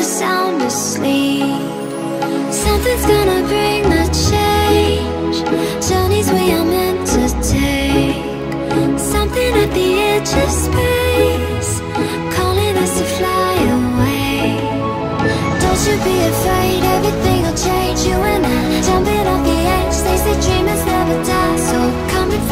sound asleep. Something's gonna bring the change. Journeys we are meant to take. Something at the edge of space, calling us to fly away. Don't you be afraid, everything will change. You and I, jumping off the edge. They say dreamers never die, so come and